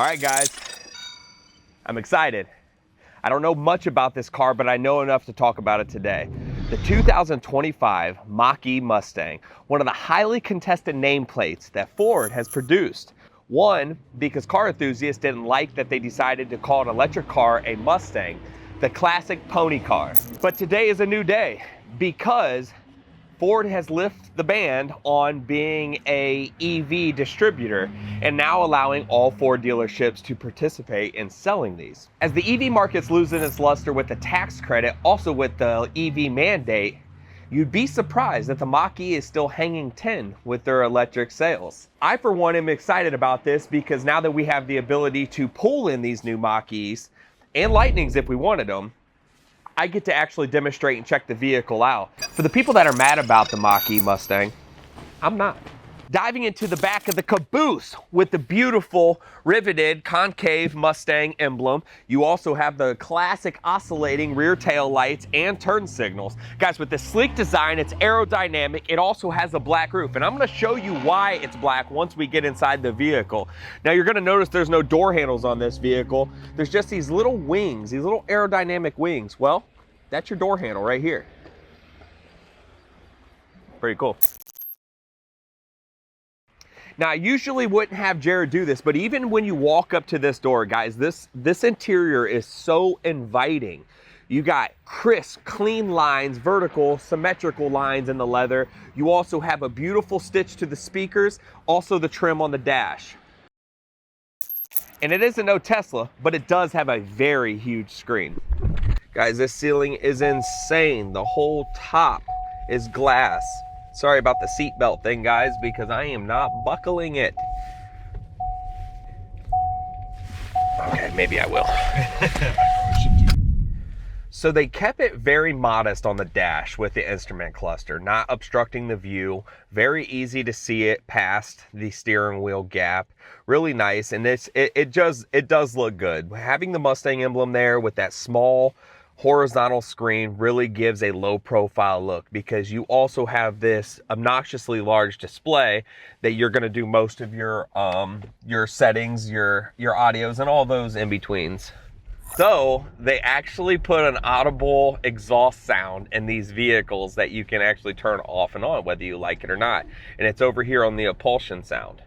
All right, guys, I'm excited. I don't know much about this car, but I know enough to talk about it today. The 2025 Mach-E Mustang, one of the highly contested nameplates that Ford has produced. One, because car enthusiasts didn't like that they decided to call an electric car a Mustang, the classic pony car. But today is a new day because Ford has lifted the ban on being a EV distributor and now allowing all Ford dealerships to participate in selling these. As the EV market's losing its luster with the tax credit, also with the EV mandate, you'd be surprised that the Mach-E is still hanging 10 with their electric sales. I, for one, am excited about this because now that we have the ability to pull in these new Mach-E's and Lightnings if we wanted them, I get to actually demonstrate and check the vehicle out. For the people that are mad about the Mach-E Mustang, I'm not. Diving into the back of the caboose with the beautiful riveted concave Mustang emblem. You also have the classic oscillating rear tail lights and turn signals. Guys, with this sleek design, it's aerodynamic. It also has a black roof, and I'm gonna show you why it's black once we get inside the vehicle. Now, you're gonna notice there's no door handles on this vehicle. There's just these little wings, these little aerodynamic wings. Well, that's your door handle right here. Pretty cool. Now, I usually wouldn't have Jared do this, but even when you walk up to this door, guys, this interior is so inviting. You got crisp, clean lines, vertical, symmetrical lines in the leather. You also have a beautiful stitch to the speakers, also the trim on the dash. And it isn't no Tesla, but it does have a very huge screen. Guys, this ceiling is insane. The whole top is glass. Sorry about the seatbelt thing, guys, because I am not buckling it. Okay, maybe I will. So they kept it very modest on the dash with the instrument cluster, not obstructing the view. Very easy to see it past the steering wheel gap. Really nice, and it does look good. Having the Mustang emblem there with that small horizontal screen really gives a low profile look, because you also have this obnoxiously large display that you're going to do most of your settings, your audios, and all those in betweens. So they actually put an audible exhaust sound in these vehicles that you can actually turn off and on whether you like it or not, and it's over here on the propulsion sound.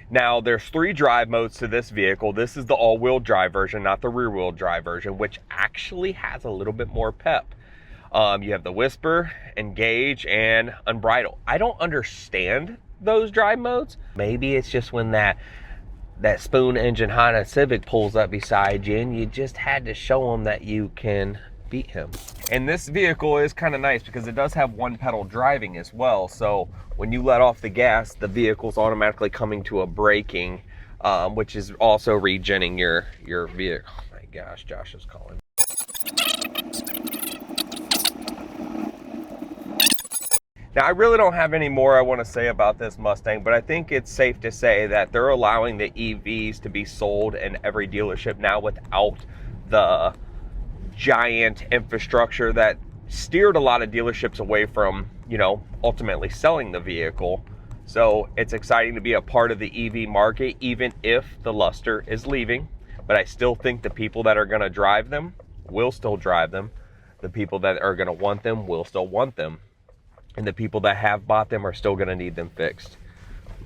Now, there's 3 drive modes to this vehicle. This is the all-wheel drive version, not the rear-wheel drive version, which actually has a little bit more pep. You have the Whisper, Engage, and Unbridled. I don't understand those drive modes. Maybe it's just when that spoon engine Honda Civic pulls up beside you and you just had to show them that you can beat him. And this vehicle is kind of nice because it does have one pedal driving as well. So when you let off the gas, the vehicle's automatically coming to a braking, which is also regenning your vehicle. Oh my gosh, Josh is calling. Now, I really don't have any more I want to say about this Mustang, but I think it's safe to say that they're allowing the EVs to be sold in every dealership now without the giant infrastructure that steered a lot of dealerships away from, ultimately selling the vehicle. So it's exciting to be a part of the EV market, even if the luster is leaving. But I still think the people that are going to drive them will still drive them. The people that are going to want them will still want them. And the people that have bought them are still going to need them fixed.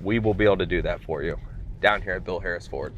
We will be able to do that for you down here at Bill Harris Ford.